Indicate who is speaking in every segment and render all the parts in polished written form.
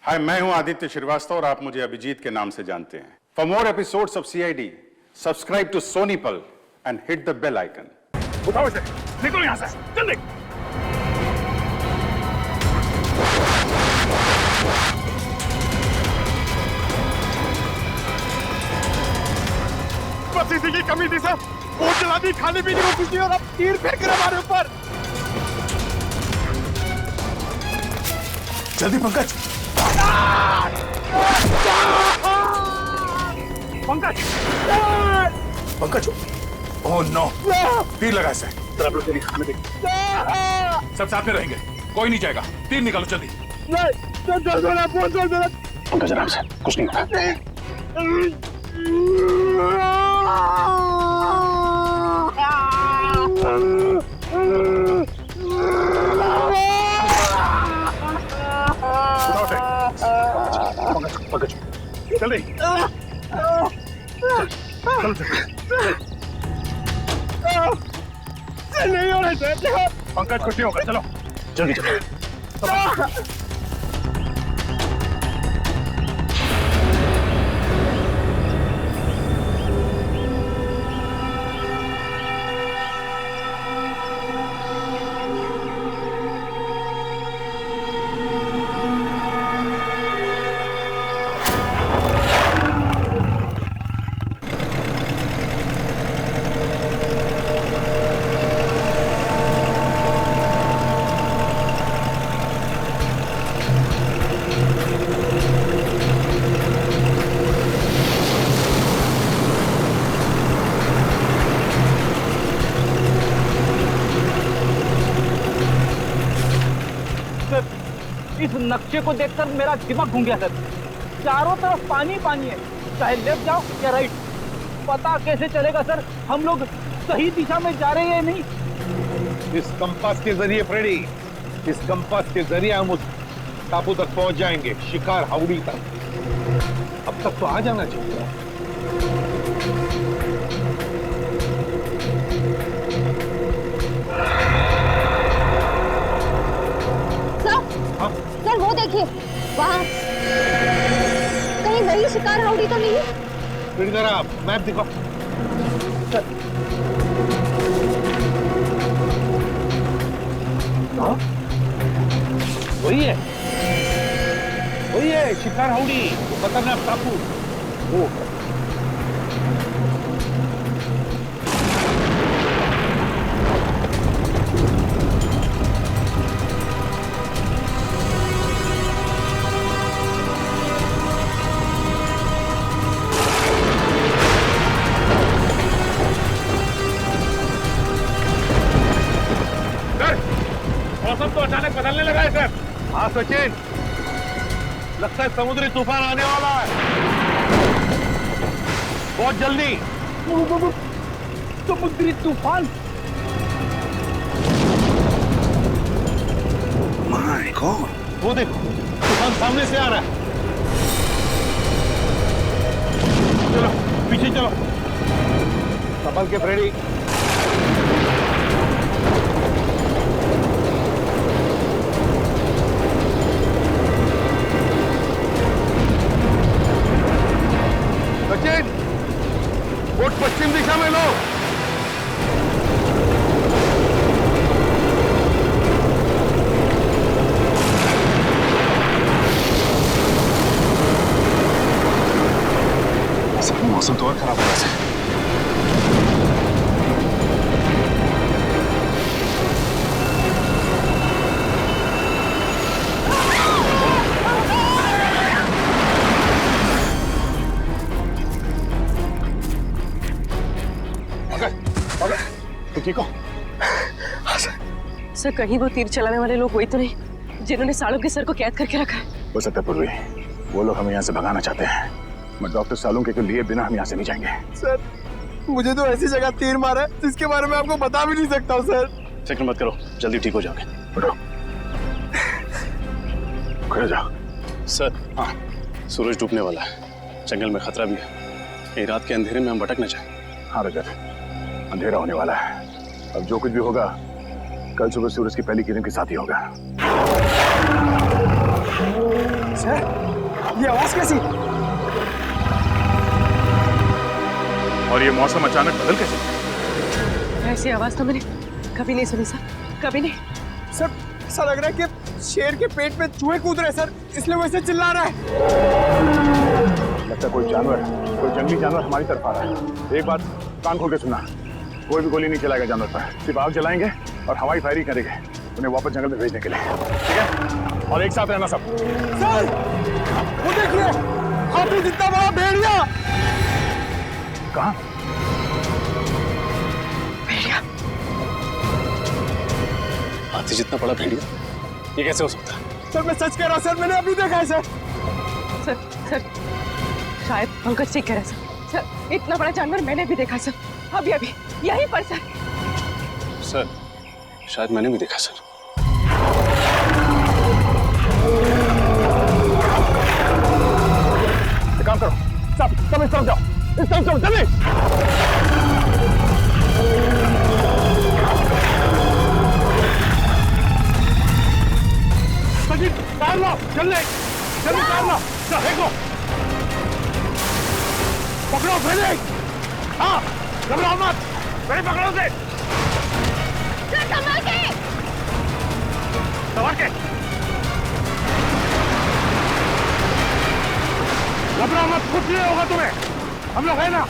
Speaker 1: हाय, मैं हूं आदित्य श्रीवास्तव और आप मुझे अभिजीत के नाम से जानते हैं। For more episodes of CID, subscribe to Sony Pal and hit the bell icon.
Speaker 2: उठाओ इसे, निकलो यहां से, जल्दी। बस इसी की कमी थी सर। बोट चला दी, खाने पीने को कुछ नहीं और अब तीर फेंक रहे हमारे ऊपर।
Speaker 3: जल्दी पंकज।
Speaker 2: पंकज,
Speaker 3: पंकज, ओह नो, तीर लगा इसे।
Speaker 2: आप लोग तेरी खाने देख।
Speaker 3: सब साथ में रहेंगे, कोई नहीं जाएगा। तीर निकालो जल्दी।
Speaker 2: पंकज आराम से, कुछ नहीं होगा। पंकज, जल्दी। नहीं हो रहा है पंकज, कुछ नहीं होगा, चलो जल्दी चलो।
Speaker 4: इस नक्शे को देखकर मेरा दिमाग घूम गया सर। चारों तरफ पानी पानी है, चाहे लेफ्ट जाओ या राइट, पता कैसे चलेगा सर हम लोग सही दिशा में जा रहे हैं या नहीं।
Speaker 5: इस कंपास के जरिए फ्रेडी, इस कंपास के जरिए हम उस टापू तक पहुंच जाएंगे, शिकार हाउड़ी तक। अब तक तो आ जाना चाहिए।
Speaker 6: सर वो देखिए वहाँ, कहीं वही शिकार हाउड़ी तो नहीं?
Speaker 5: फिर जरा मैप दिखाओ। वही है शिकार हाउड़ी, खतरनाक टापू। वो
Speaker 2: मौसम तो अचानक बदलने लगा है सर।
Speaker 5: हाँ सचिन, लगता है समुद्री तूफान आने वाला है बहुत जल्दी।
Speaker 4: समुद्री तूफान?
Speaker 3: माय गॉड,
Speaker 5: वो देखो, तूफान सामने से आ रहा है। चलो पीछे चलो, संभल के फ्रेडी। सचिन, बोट पश्चिम दिशा में लो।
Speaker 3: मौसम तो और खराब हो रहा है।
Speaker 5: तो ठीक हो?
Speaker 3: हाँ सर।
Speaker 7: सर कहीं वो तीर चलाने वाले लोग वही तो नहीं जिन्होंने सालों के सर को कैद करके रखा है?
Speaker 3: हो सकता है पूर्वी, वो लोग हमें यहाँ से भगाना चाहते हैं, मैं डॉक्टर सालुंके के लिए बिना हम यहाँ से नहीं जाएंगे।
Speaker 2: सर मुझे तो ऐसी जगह तीर मारा है जिसके बारे में आपको बता भी नहीं सकता हूँ सर।
Speaker 3: फिक्र मत करो, जल्दी ठीक हो जाओगे। उठो, खड़े जाओ।
Speaker 8: सर, हाँ, सूरज डूबने वाला है, जंगल में खतरा भी है, ये रात के अंधेरे में हम भटक न जाएं।
Speaker 3: हाँ रजत, अंधेरा होने वाला है, अब जो कुछ भी होगा कल सुबह सूरज की पहली किरण के साथ ही होगा।
Speaker 2: ये आवाज कैसी?
Speaker 1: और ये मौसम अचानक बदल कैसे?
Speaker 7: ऐसी आवाज तो मैंने कभी नहीं सुनी सर, कभी नहीं।
Speaker 2: सर ऐसा लग रहा है कि शेर के पेट में चूहे कूद रहे सर, इसलिए वैसे चिल्ला रहा है।
Speaker 3: लगता है कोई जानवर, कोई जंगली जानवर हमारी तरफ आ रहा है। एक बात कान खोल के सुना, कोई भी गोली नहीं चलाएगा जानवर पर, सिर्फ आग जलाएंगे और हवाई फायरिंग करेंगे उन्हें वापस जंगल में भेजने के लिए, ठीक है? और एक साथ रहना सब।
Speaker 2: सर वो देखिए, हाथी जितना बड़ा भेड़िया।
Speaker 3: कहाँ?
Speaker 7: भेड़िया?
Speaker 8: हाथी जितना बड़ा भेड़िया? ये कैसे हो सकता है?
Speaker 2: सर मैं सच कह रहा हूँ सर, मैंने अभी देखा है सर।
Speaker 7: सर शायद पंकज ठीक कह रहा है सर, इतना बड़ा जानवर मैंने भी देखा सर, अभी अभी यहीं पर सर।
Speaker 8: सर शायद मैंने भी देखा सर।
Speaker 3: एक काम करो, सब इस तरफ जाओ, इस तरफ जाओ, जल्दी।
Speaker 2: सचिन टायर लो, जल्दी जल्दी टायर लो, चल देखो, पकड़ो पहले। हाँ घबराओ मत, पहले पकड़ो से।
Speaker 6: संभाल के।
Speaker 2: संभाल के। घबराओ मत, कुछ नहीं होगा तुम्हें, हम लोग है ना,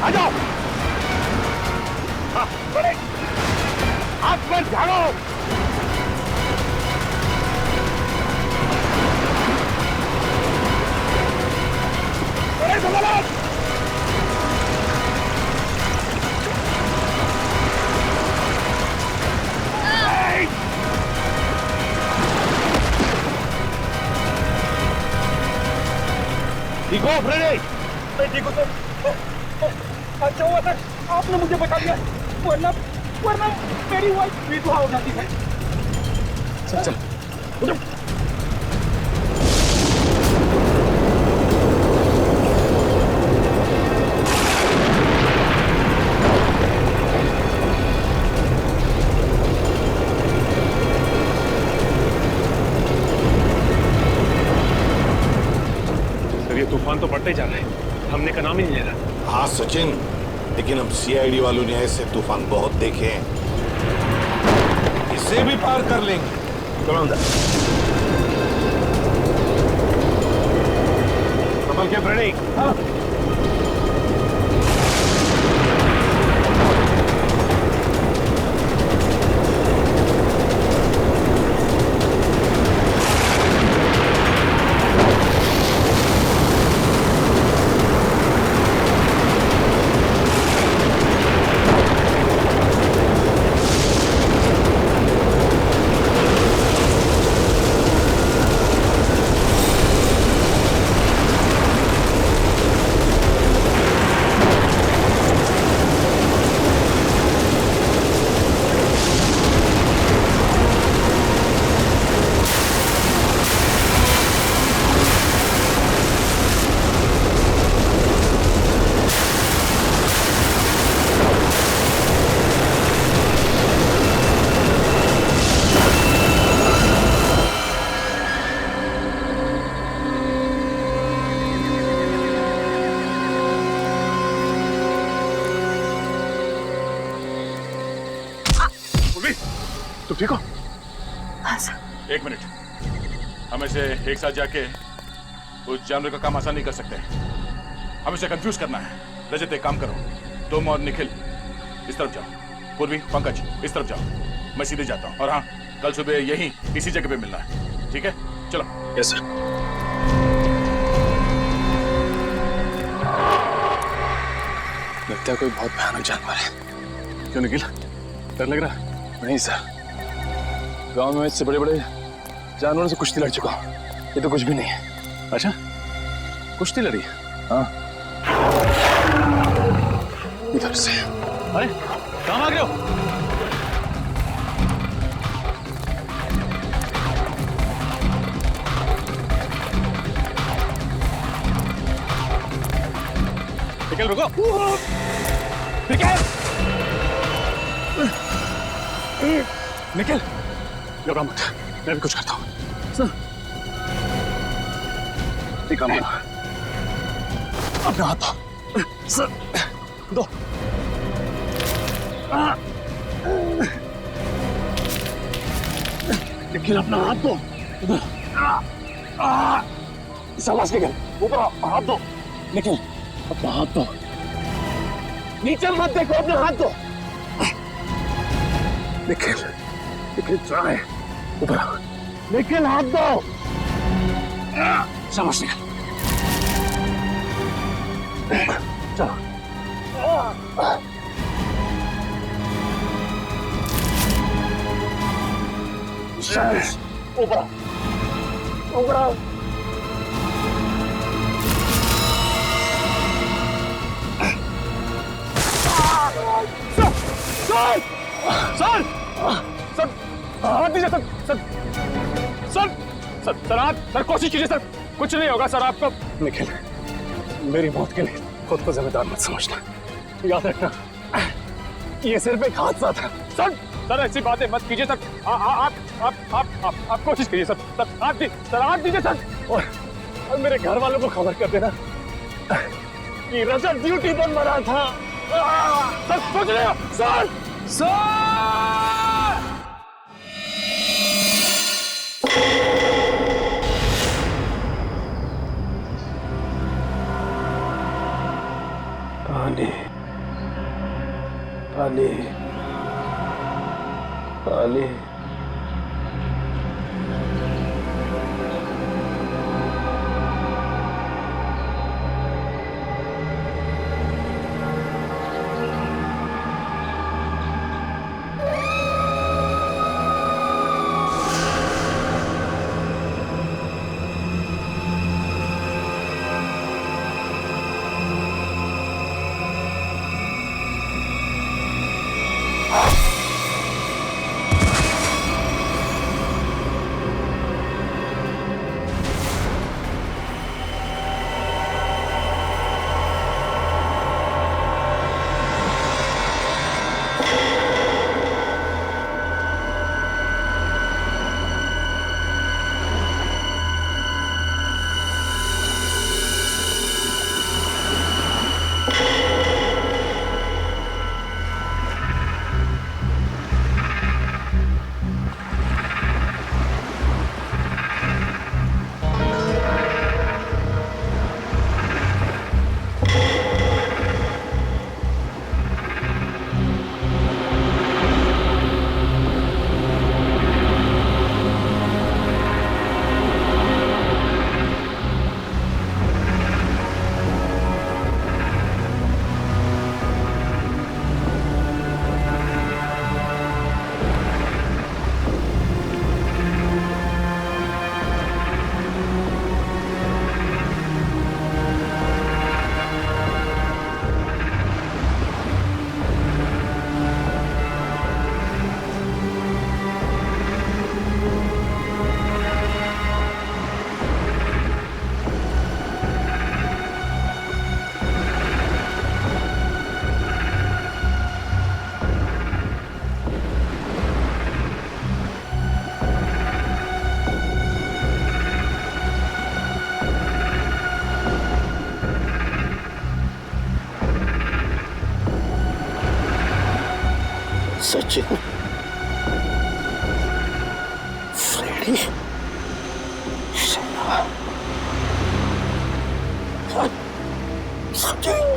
Speaker 2: आ जाओ। हाँ बड़े हाथ पर झाड़ो। बड़े संभालो। ठीक हो फ्रेडी? मैं ठीक हूँ सर। अच्छा हुआ सर आपने मुझे बचा दिया, वरना मेरी वाइफ विधवा हो जाती है।
Speaker 8: चल चल
Speaker 2: उठो।
Speaker 5: तूफान तो बढ़ते जा रहा है, हमने का नाम ही नहीं ले रहा।
Speaker 9: हाँ सचिन, लेकिन हम सीआईडी वालों ने ऐसे तूफान बहुत देखे हैं, इसे भी पार कर लेंगे।
Speaker 3: चलो अंदर।
Speaker 5: संभल के फ्रेडी। हाँ।
Speaker 3: तुम ठीक हो?
Speaker 7: हाँ सर।
Speaker 1: एक मिनट, हम इसे एक साथ जाके उस जानवर का काम आसान नहीं कर सकते, हम इसे कंफ्यूज करना है। रजत एक काम करो, तुम और निखिल इस तरफ जाओ, पूर्वी पंकज इस तरफ जाओ, मैं सीधे जाता हूँ। और हाँ, कल सुबह यहीं इसी जगह पे मिलना है, ठीक है? चलो।
Speaker 8: Yes sir. लगता है कोई बहुत भयानक जानवर है।
Speaker 3: क्यों निखिल, डर लग रहा है?
Speaker 8: नहीं सर, गांव में इससे बड़े बड़े जानवरों से कुश्ती लड़ चुका हूं, ये तो कुछ भी नहीं है।
Speaker 3: अच्छा,
Speaker 8: कुश्ती लड़ी?
Speaker 3: हाँ।
Speaker 8: इधर से।
Speaker 5: अरे कहाँ आ गए हो?
Speaker 8: निकल, रुको।
Speaker 3: निखिल, घबरा मत, मैं भी कुछ करता हूँ।
Speaker 8: एक काम करो, अपना हाथ दो। सर दो। निखिल अपना हाथ दो। शाबाश निखिल, ऊपर हाथ दो। निखिल अपना हाथ दो। नीचे मत देखो, अपना हाथ दो। निखिल, निखिल ट्राई, ऊपर आओ। निखिल हाथ दो। शाबाश निखिल, चलो। शाबाश, ऊपर आओ, ऊपर आओ। सर सर सर हाथ दीजिए sir. Sir sir sir sir हाथ, सर कोशिश कीजिए सर, कुछ नहीं होगा सर आपको। निखिल, मेरी मौत के लिए खुद को जिम्मेदार मत समझना, याद रखना ये सिर्फ एक हादसा था। सर सर ऐसी बातें मत कीजिए सर। आप कोशिश कीजिए सर। सर हाथ दीजिए सर। और मेरे घर वालों को खबर कर देना कि रजत ड्यूटी बंद मरा था। सर सोच रहे हो सर? सर
Speaker 10: पानी पानी पानी।
Speaker 11: Sachin, Freddie, Sachin.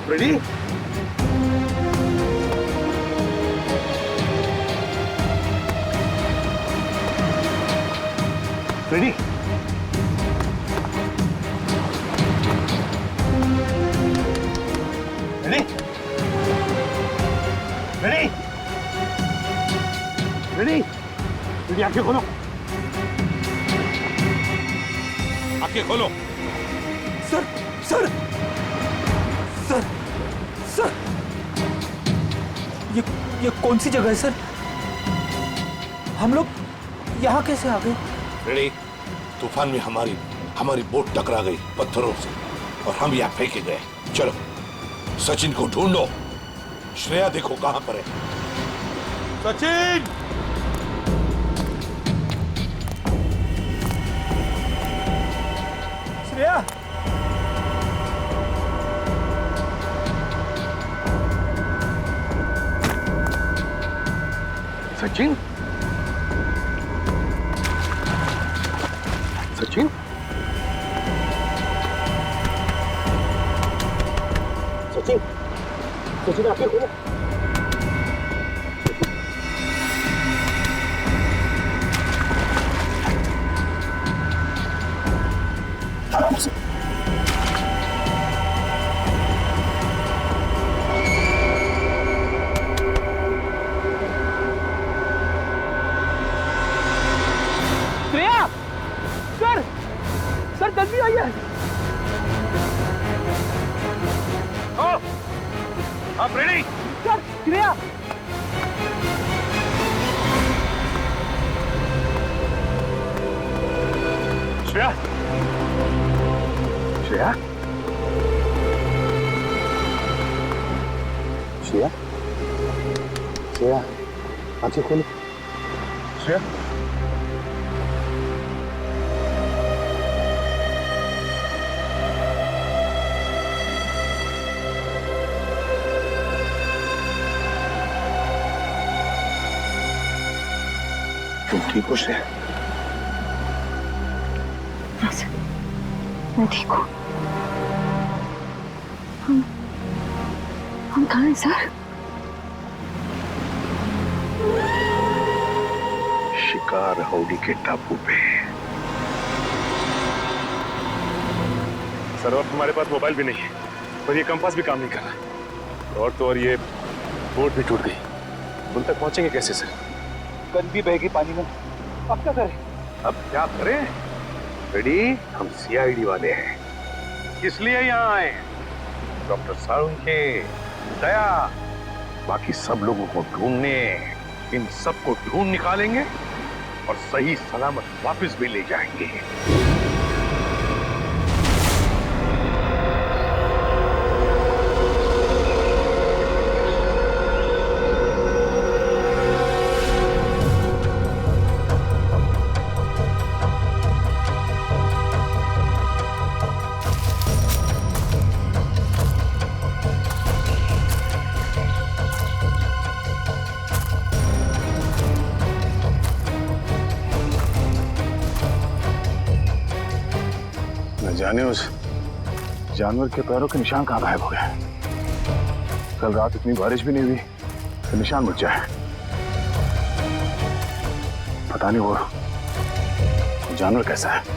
Speaker 3: Ready? Ready? Ready? Ready? Ready ready, आंखें खोलो।
Speaker 9: आंखें खोलो।
Speaker 2: सर सर सर सर, ये कौन सी जगह है सर? हम लोग यहाँ कैसे आ गए?
Speaker 9: रेडी, तूफान में हमारी बोट टकरा गई पत्थरों से और हम यहाँ फेंके गए। चलो सचिन को ढूंढो। श्रेया देखो कहां पर है।
Speaker 3: सचिन!
Speaker 2: श्रेया!
Speaker 3: सचिन? सचिन? सचिन? सचिन आंखें खोलो।
Speaker 4: श्रेया! सर! सर जल्दी आइए!
Speaker 3: आप रेडी?
Speaker 4: सर श्रेया!
Speaker 3: श्रेया? श्रेया? श्रेया? श्रेया आंखें खोलो। श्रेया? तुम ठीक हो श्रेया?
Speaker 6: हाँ सर, मैं ठीक हूँ। हम कहाँ हैं सर?
Speaker 3: शिकार हाउडी के टापू पे। सर अब तुम्हारे पास मोबाइल भी नहीं है और ये कंपास भी काम नहीं कर रहा, और तो और ये बोट भी टूट गई। उन तक पहुंचेंगे कैसे सर?
Speaker 2: गन भी बह गई पानी में। अब क्या करें?
Speaker 3: अब क्या करें? रेडी, हम सीआईडी वाले हैं। किस लिए यहाँ आए? डॉक्टर सारुण के दया, बाकी सब लोगों को ढूंढने। इन सबको ढूंढ निकालेंगे और सही सलामत वापस भी ले जाएंगे। जाने उस जानवर के पैरों के निशान कहाँ गायब हो गए। कल रात इतनी बारिश भी नहीं हुई तो निशान मिट जाए। पता नहीं वो जानवर कैसा है।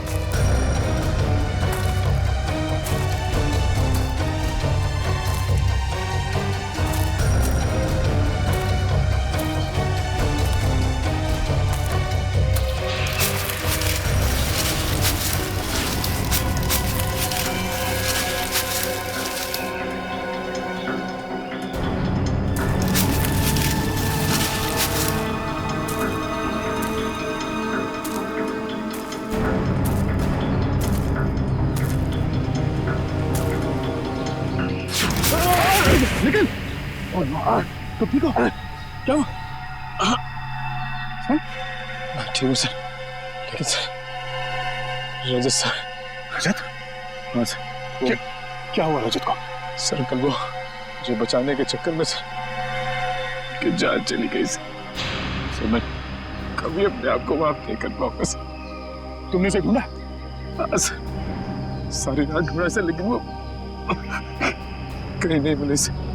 Speaker 3: निकल! तो ठीक हो? क्या हुआ?
Speaker 8: ठीक हूँ सर, लेकिन सर रजत सर।
Speaker 3: रजत? हाँ सर। क्या हुआ रजत को?
Speaker 8: सर कल वो मुझे बचाने के चक्कर में सर कि जान चली गई सर। मैं कभी अपने आप को माफ नहीं कर पाऊंगा सर।
Speaker 3: तुमने उसे ढूंढा?
Speaker 8: हाँ सर, सारी रात ढूंढा सर, लेकिन वो कहीं नहीं मिले सर।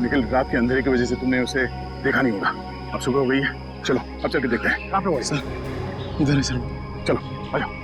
Speaker 3: लेकिन रात के अंधेरे की वजह से तुमने उसे देखा नहीं होगा। अब सुबह हो गई है, चलो अब चल के देखते हैं। कहाँ पे हुआ
Speaker 8: सर? इधर है सर।
Speaker 3: चलो आ जाओ।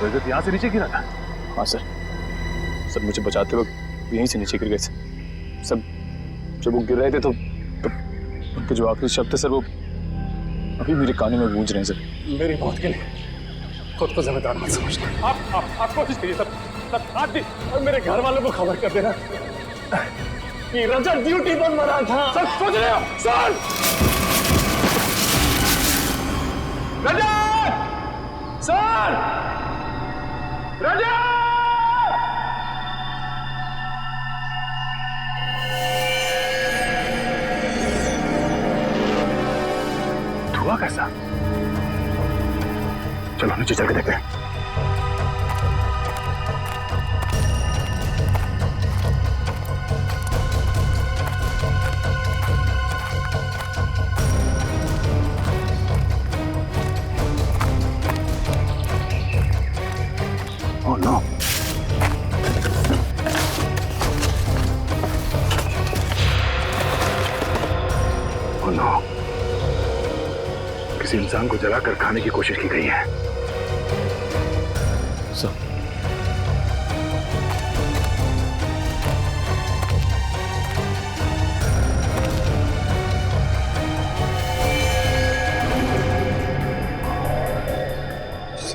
Speaker 3: रजत यहाँ से नीचे गिरा था?
Speaker 8: हाँ सर, सर मुझे बचाते वक्त यहीं से नीचे गिर गए सर। सब जब वो गिर रहे थे तो उनके जो आखिरी शब्द थे सर, वो अभी मेरे कानों में गूंज रहे हैं सर।
Speaker 5: मेरी मौत के लिए खुद को जिम्मेदार मत समझना। आप कोशिश करिए सर, आज भी और मेरे घर वालों को खबर कर देना कि रजत ड्यूटी पर मरा था। सर सोच रहे हो? सर रजत! सर रजत!
Speaker 3: धुआं कैसा? चलो नीचे चल के देखते हैं। Oh no! Oh no! किसी इंसान को जलाकर खाने की कोशिश की गई है।
Speaker 8: सर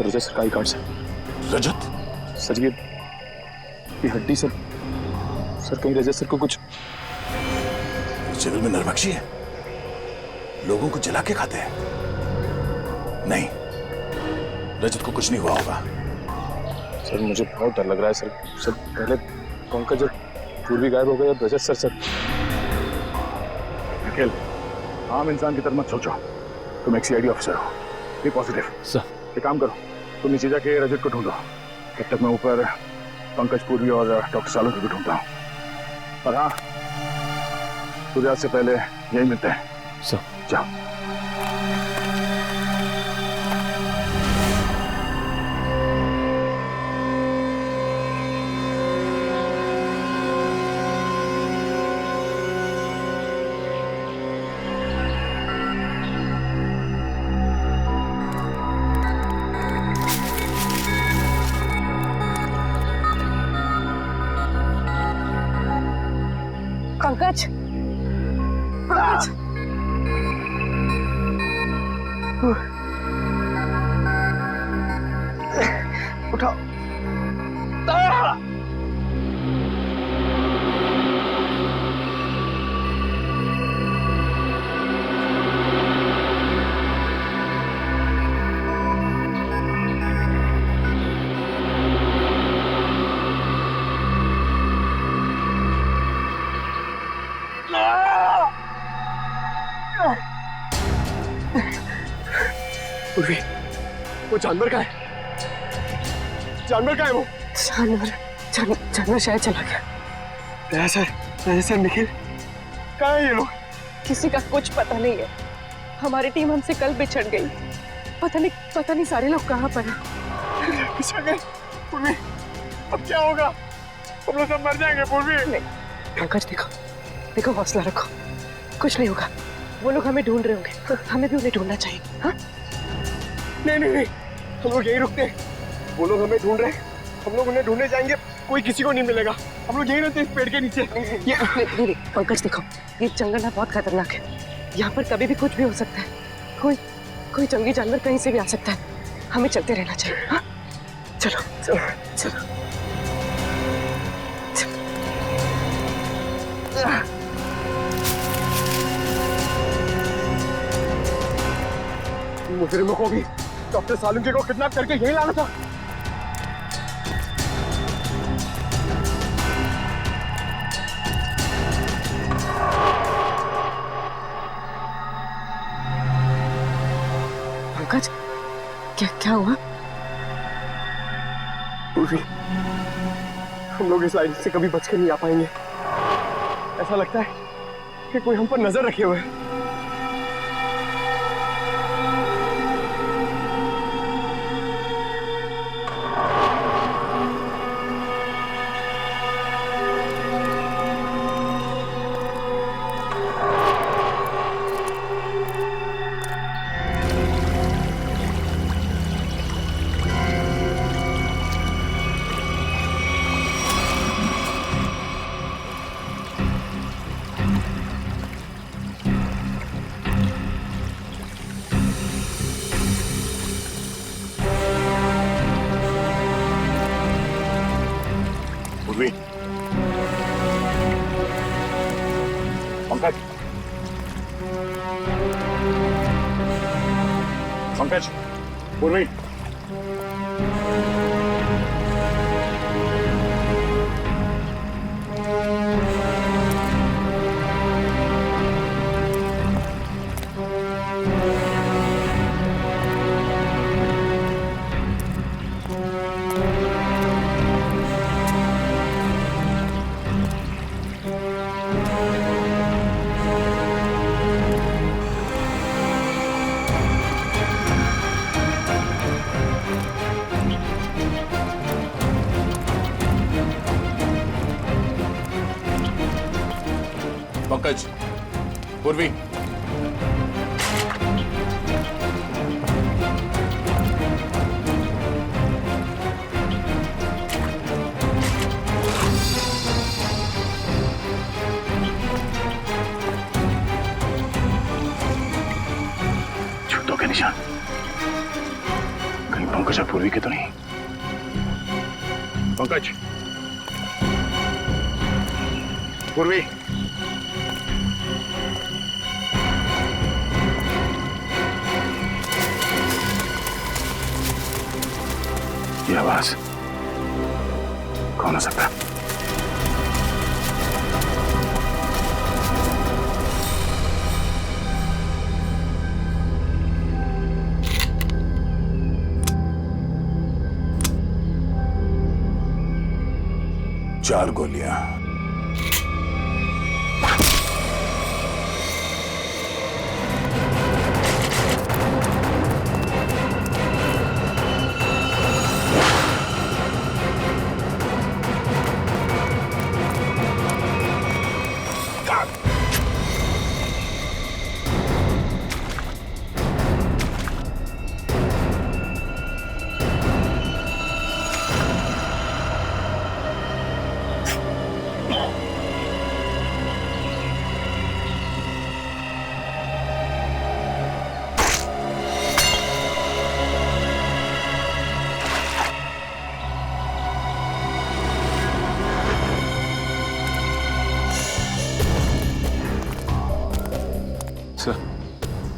Speaker 8: रजत सर का ही कार्ड सर।
Speaker 9: रजत?
Speaker 8: सर ये हड्डी सर कहीं रजत सर को कुछ
Speaker 1: जंगल में नरभक्षी है, लोगों को जला के खाते हैं। नहीं, रजत को कुछ नहीं हुआ होगा।
Speaker 8: सर मुझे बहुत डर लग रहा है सर। सर पहले पंकज और पूर्वी गायब हो गए, अब रजत सर।
Speaker 3: निखिल, आम इंसान की तरह मत सोचो, तुम एक सीआईडी ऑफिसर हो, बी पॉजिटिव।
Speaker 8: सर
Speaker 3: एक काम करो, तुम नीचे जाके रजत को ढूंढो, तब तक मैं ऊपर पंकज, पूर्वी और डॉक्टर सालों को भी ढूंढता हूँ। और हाँ, सूर्यास्त से पहले यही मिलते हैं।
Speaker 8: सर
Speaker 3: जाओ।
Speaker 7: पंकज, पंकज,
Speaker 2: उठाओ। पूर्वी, वो जानवर का है? जानवर का है वो?
Speaker 7: जानवर शायद चला गया।
Speaker 2: सर निखिल, कहाँ है ये लोग?
Speaker 7: किसी का कुछ पता नहीं है। हमारी टीम हमसे कल बिछड़ गई। पता नहीं सारे लोग कहाँ पर हैं।
Speaker 2: बिछड़ गए? पूर्वी, अब क्या होगा? हम लोग सब मर जाएंगे पूर्वी।
Speaker 7: नहीं पंकज, देखो हौसला रखो, कुछ नहीं होगा। वो लोग हमें ढूंढ रहे होंगे, हमें भी उन्हें ढूंढना चाहिए। हाँ?
Speaker 2: नहीं, हम लोग यहीं रुकते हैं। वो लोग हमें ढूंढ रहे हैं, हम लोग उन्हें ढूंढने जाएंगे, कोई किसी को नहीं मिलेगा। हम लोग यहीं रहते हैं, इस पेड़ के नीचे।
Speaker 7: नहीं पंकज, देखो ये जंगल ना बहुत खतरनाक है। यहाँ पर कभी भी कुछ भी हो सकता है। कोई जंगली जानवर कहीं से भी आ सकता है। हमें चलते रहना चाहिए। हाँ? चलो चलो चलो।
Speaker 2: मुजरिमों को भी डॉक्टर सालुंके को किडनैप करके यहीं लाना था।
Speaker 7: पंकज, क्या हुआ?
Speaker 2: पूर्वी, हम लोग इस लाइन से कभी बच के नहीं आ पाएंगे। ऐसा लगता है कि कोई हम पर नजर रखे हुए है।
Speaker 3: पंकज, पूर्वी,
Speaker 1: पंकज, पूर्वी,
Speaker 3: छूटों के निशान कहीं पंकज और पूर्वी के तो नहीं? पंकज, पूर्वी, ये आवाज कौन हो सकता है?
Speaker 1: चार गोलियां।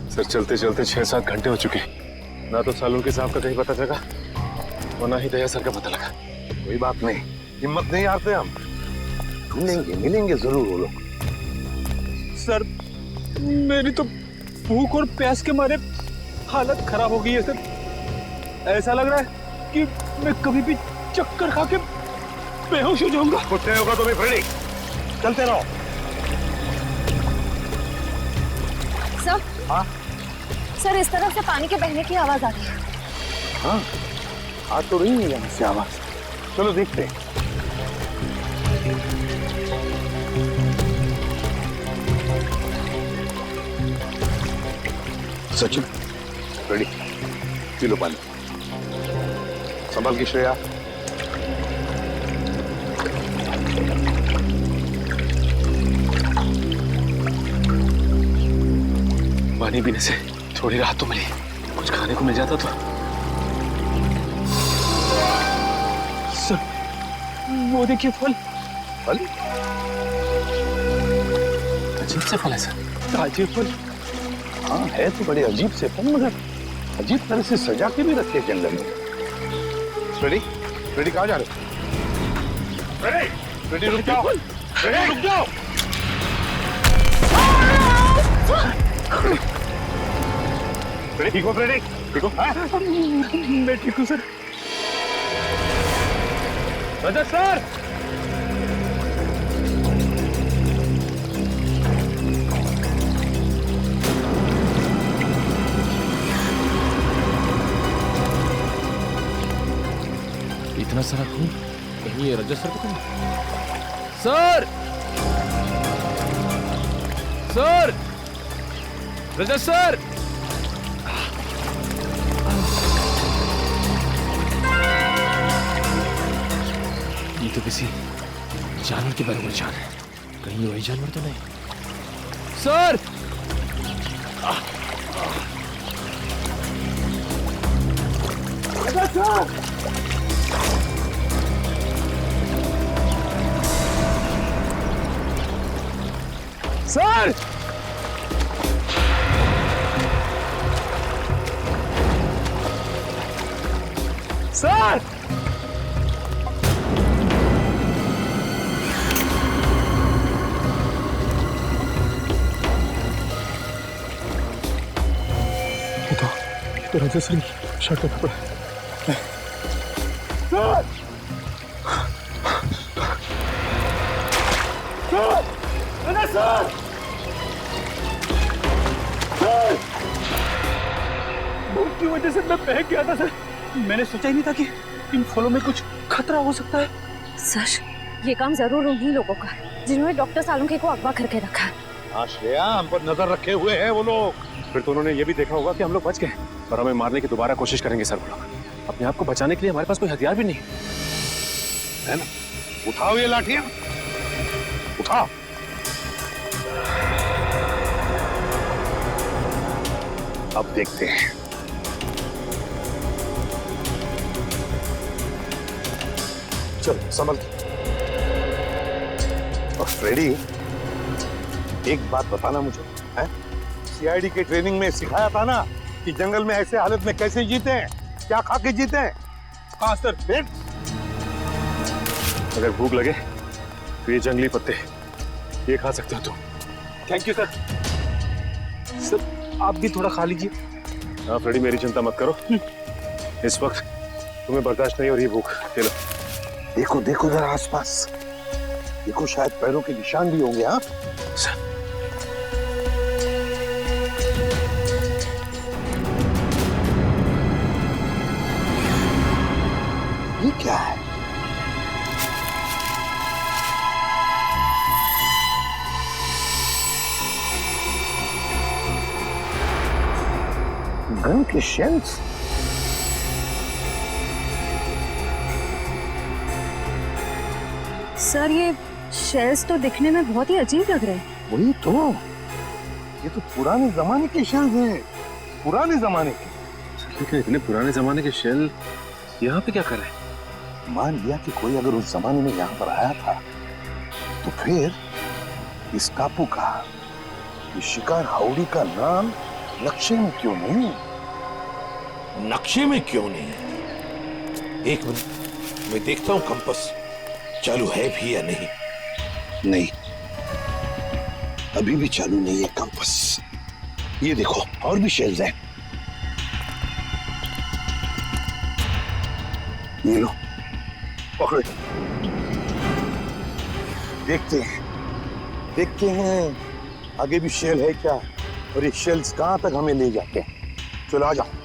Speaker 5: सर चलते चलते 6-7 घंटे हो चुके, ना तो सालुंके साहब का कहीं पता चला और ना ही दया सर का पता लगा।
Speaker 9: कोई बात नहीं, हिम्मत नहीं हारते हम, ढूंढेंगे, मिलेंगे जरूर वो लोग।
Speaker 2: सर मेरी तो भूख और प्यास के मारे हालत खराब हो गई है सर। ऐसा लग रहा है कि मैं कभी भी चक्कर खा के बेहोश हो जाऊंगा।
Speaker 3: कुछ नहीं होगा तुम्हें फ्रेडी, चलते रहो।
Speaker 6: सर,
Speaker 3: हाँ
Speaker 6: सर इस तरफ से पानी के बहने की आवाज आ रही है।
Speaker 3: हाँ, आ तो रही है यहाँ से आवाज। चलो देखते हैं। सचिन, रेडी, पी लो पानी। संभाल की श्रेया।
Speaker 5: पानी पीने से थोड़ी राहत तो मिली, कुछ खाने को मिल जाता तो।
Speaker 2: सर वो देखिए फल।
Speaker 3: फल?
Speaker 5: अजीब से फल है सर।
Speaker 2: ताजे फल।
Speaker 3: हाँ है तो बड़े अजीब से फल, मगर अजीब तरह से सजा के भी रखे जंगल में। रेडी, रेडी कहाँ जा रहे हो? रेडी, रेडी रुक जाओ, रेडी रुक जाओ। रेडी, ठीक हो फ्रेडी? ठीक हो?
Speaker 2: मैं ठीक हूँ सर।
Speaker 5: रजत सर,
Speaker 8: इतना सारा खून, कहीं ये रजत सर तो नहीं? सर, सर, रजत सर, ये तो किसी जानवर के बारे में जान है, कहीं वही जानवर तो नहीं? सर,
Speaker 2: रजत सर,
Speaker 5: सर,
Speaker 2: सर ये तो रजत सिंह शर्ट का कपड़ा है। सर सर भूख की वजह से मैं बह गया था सर। मैंने सोचा ही नहीं था कि इन फलों में कुछ खतरा हो सकता है।
Speaker 6: सर ये काम जरूर उन्हीं लोगों का है जिन्होंने डॉक्टर सालुंखे को अगवा करके रखा है।
Speaker 3: हाँ श्रेया, हम पर नजर रखे हुए हैं वो लोग।
Speaker 5: फिर तो उन्होंने ये भी देखा होगा कि हम लोग बच गए और हमें मारने की दोबारा कोशिश करेंगे सर। वो लोग अपने आप को बचाने के लिए हमारे पास कोई हथियार भी नहीं
Speaker 3: है ना? उठाओ ये लाठियां, उठाओ। अब देखते हैं। चल संभल। और फ्रेडी, एक बात बताना मुझे, है? सीआईडी के ट्रेनिंग में सिखाया था ना कि जंगल में ऐसे हालत में कैसे जीते हैं, क्या खा के जीते हैं?
Speaker 2: हाँ सर।
Speaker 3: फिर
Speaker 5: अगर भूख लगे तो ये जंगली पत्ते ये खा सकते हो तुम।
Speaker 2: Thank you sir. सर आप भी थोड़ा खा लीजिए।
Speaker 5: हाँ फ्रेडी, मेरी चिंता मत करो, इस वक्त तुम्हें बर्दाश्त नहीं हो रही भूख। ये लो।
Speaker 3: देखो देखो जरा आसपास, देखो शायद पैरों के निशान भी होंगे। हाँ ये क्या है? गन के शेल्स?
Speaker 6: सर ये शेल्स तो दिखने में बहुत ही अजीब लग रहे हैं।
Speaker 3: वही तो, ये तो पुराने जमाने के शेल्स हैं, पुराने जमाने के।
Speaker 5: लेकिन इतने पुराने जमाने के शेल यहाँ पे क्या कर रहे हैं?
Speaker 3: मान लिया कि कोई अगर उस जमाने में यहाँ पर आया था तो फिर इस टापू का, इस शिकार हाउड़ी का नाम नक्शे में क्यों नहीं?
Speaker 9: नक्शे में क्यों नहीं? एक मिनट, मैं देखता हूं कंपास चालू है भी या नहीं।
Speaker 3: नहीं, अभी भी चालू नहीं है कंपास। ये देखो और भी शेल्स हैं। ये लो, पकड़ो। देखते हैं आगे भी शेल है क्या, और ये शेल्स कहां तक हमें ले जाते हैं। चलो आ जाओ।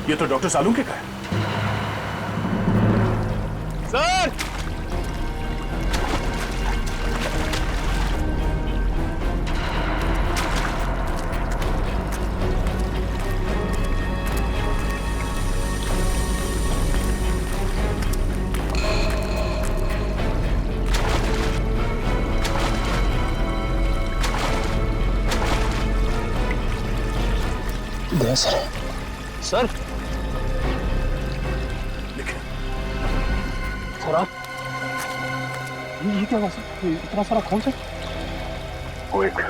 Speaker 1: ये तो डॉक्टर सालुंखे का है।
Speaker 2: सर गया सर। सर सर आप ये क्या हुआ सर? इतना सारा खून सर?
Speaker 3: वो एक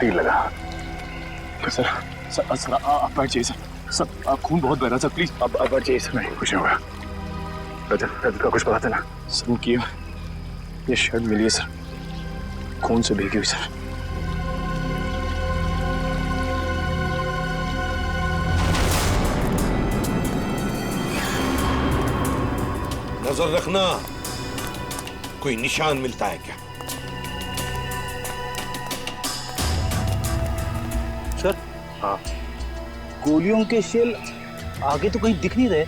Speaker 3: तीर लगा।
Speaker 2: सर सर सर आप बैठ जाइए सर। सर आप खून बहुत बह रहा सर, प्लीज आप बैठ जाइए सर।
Speaker 3: नहीं कुछ नहीं होगा। रजत का कुछ पता चला?
Speaker 2: सर उनकी ये शर्ट मिली है सर, खून से भीगी हुई सर।
Speaker 9: नजर रखना कोई निशान मिलता है क्या।
Speaker 4: सर हाँ, गोलियों के शेल आगे तो कहीं दिख नहीं रहे।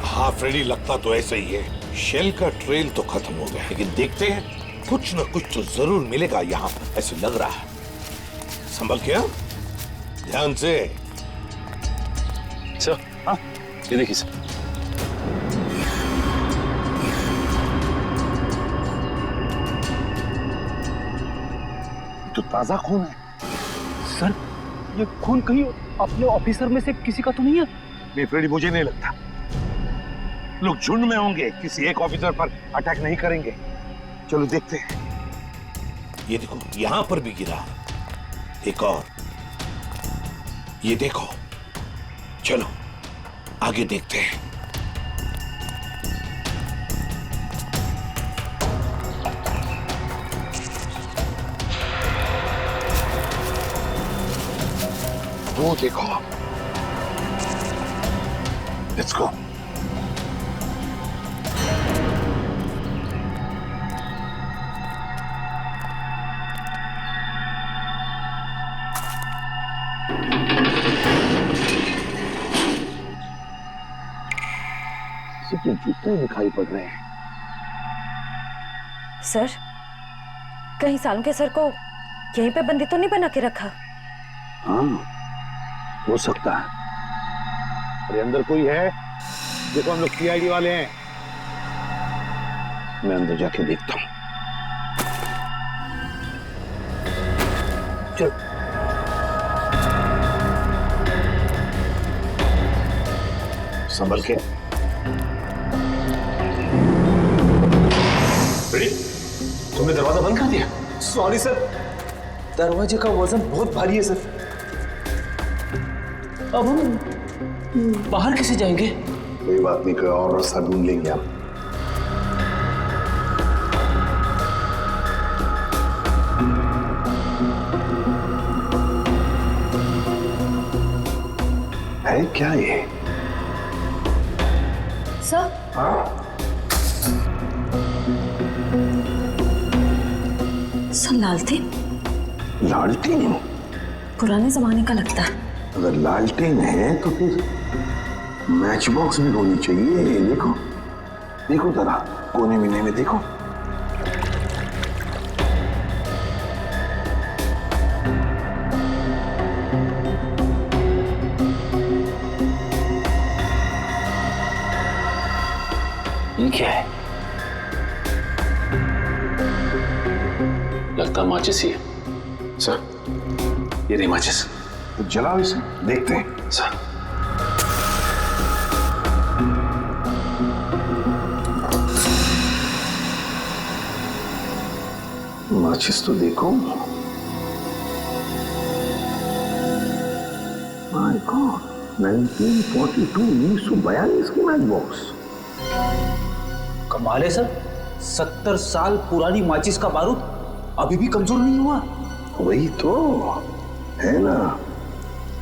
Speaker 9: हाँ फ्रेडी, लगता तो ऐसा ही है। शेल का ट्रेल तो खत्म हो गया, लेकिन देखते हैं कुछ न कुछ तो जरूर मिलेगा यहाँ, ऐसे लग रहा है। संभल के ध्यान से।
Speaker 2: सर हाँ, ये देखिए सर।
Speaker 3: तो ताजा खून है
Speaker 4: सर, ये खून कहीं अपने ऑफिसर में से किसी का तो नहीं है?
Speaker 3: नहीं फ्रेडी, मुझे नहीं लगता। लोग झुंड में होंगे, किसी एक ऑफिसर पर अटैक नहीं करेंगे। चलो देखते हैं।
Speaker 9: ये देखो यहां पर भी गिरा, एक और, ये देखो। चलो आगे देखते हैं। वो देखो, लेट्स गो। सबके जूते दिखाई पड़ रहे हैं।
Speaker 6: सर, कहीं सालों के सर को यहीं पे बंदी तो नहीं बना के रखा?
Speaker 3: हाँ हो सकता है। अरे अंदर कोई है? देखो हम लोग सीआईडी वाले हैं। मैं अंदर जाके देखता हूं। चल संभल के।
Speaker 2: तुमने दरवाजा बंद कर दिया? सॉरी सर, दरवाजे का वजन बहुत भारी है सर। अब हम बाहर कैसे जाएंगे?
Speaker 3: कोई बात नहीं, कोई और रास्ता ढूंढ लेंगे हम। है क्या ये?
Speaker 6: सर सर, लालटेन।
Speaker 3: लालटेन?
Speaker 6: पुराने जमाने का लगता है।
Speaker 3: अगर लालटेन है तो फिर मैच बॉक्स भी होनी चाहिए। देखो देखो जरा, कोने मीने में देखो।
Speaker 2: ये क्या है? लगता माचिस ही है। सर ये नहीं माचिस।
Speaker 3: तो जलाओ इसे, देखते हैं।
Speaker 2: सर
Speaker 3: माचिस तो देखो। माय गॉड, 1942 1942 की मैच बॉक्स।
Speaker 4: कमाल है सर, 70 साल पुरानी माचिस का बारूद अभी भी कमजोर नहीं हुआ।
Speaker 3: वही तो है ना,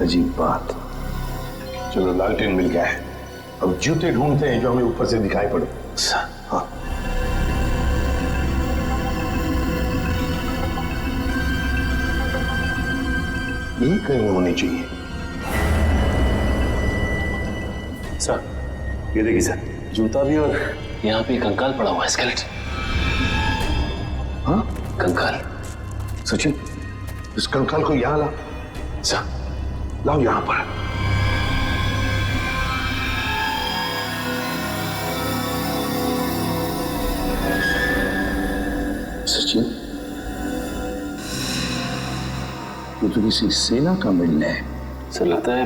Speaker 3: अजीब बात। चलो लालटेन मिल गया है, अब जूते ढूंढते हैं जो हमें ऊपर से दिखाई पड़े। हाँ ये कहीं होनी चाहिए।
Speaker 2: सर ये देखिए सर, जूता भी और यहाँ पे कंकाल पड़ा हुआ है, स्केलेटन।
Speaker 3: हाँ
Speaker 2: कंकाल।
Speaker 3: सचिन, इस कंकाल को यहाँ ला।
Speaker 2: सर
Speaker 3: लाओ यहाँ पर। सचिन, ये तो किसी सेना का मिलना है।
Speaker 2: सर लगता है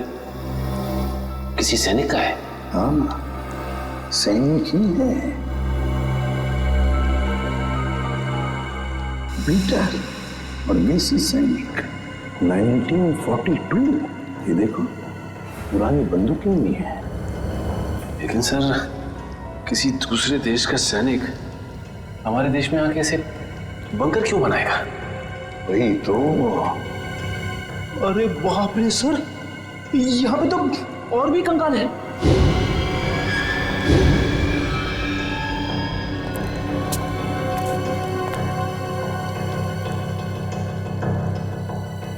Speaker 11: किसी सैनिक का है?
Speaker 10: हाँ, सैनिक ही है। पीटर और मेसी सैनिक 1942। ये देखो, पुरानी बंदूकें भी हैं।
Speaker 11: लेकिन सर, किसी दूसरे देश का सैनिक हमारे देश में आके ऐसे बंकर क्यों बनाएगा?
Speaker 10: वही तो।
Speaker 4: अरे बाप रे सर, यहाँ पे तो और भी कंकाल है।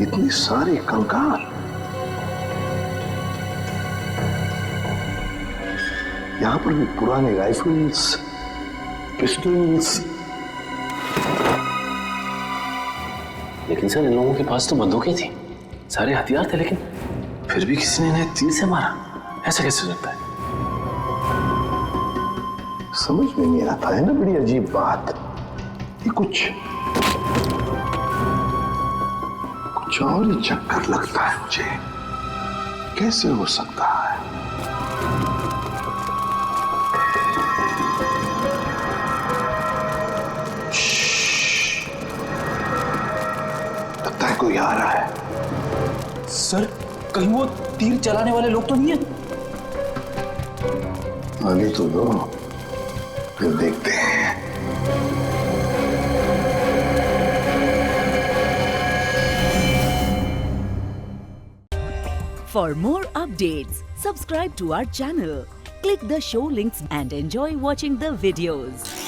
Speaker 10: इतने सारे कंकाल। यहाँ पर भी पुराने राइफल्स, पिस्टल्स।
Speaker 11: लेकिन सर, इन लोगों के पास तो बंदूकें थी, सारे हथियार थे, लेकिन फिर भी किसी ने इन्हें तीर से मारा। ऐसा कैसे हो सकता है?
Speaker 10: समझ में नहीं आता है ना, बड़ी अजीब बात। ये कुछ और ही चक्कर लगता है मुझे। कैसे हो सकता है? लगता है कोई आ रहा है।
Speaker 4: सर, कहीं वो तीर चलाने वाले लोग तो नहीं है?
Speaker 10: आगे तो दो, फिर देखते हैं।
Speaker 12: For more updates, subscribe to our channel, click the show links and enjoy watching the videos.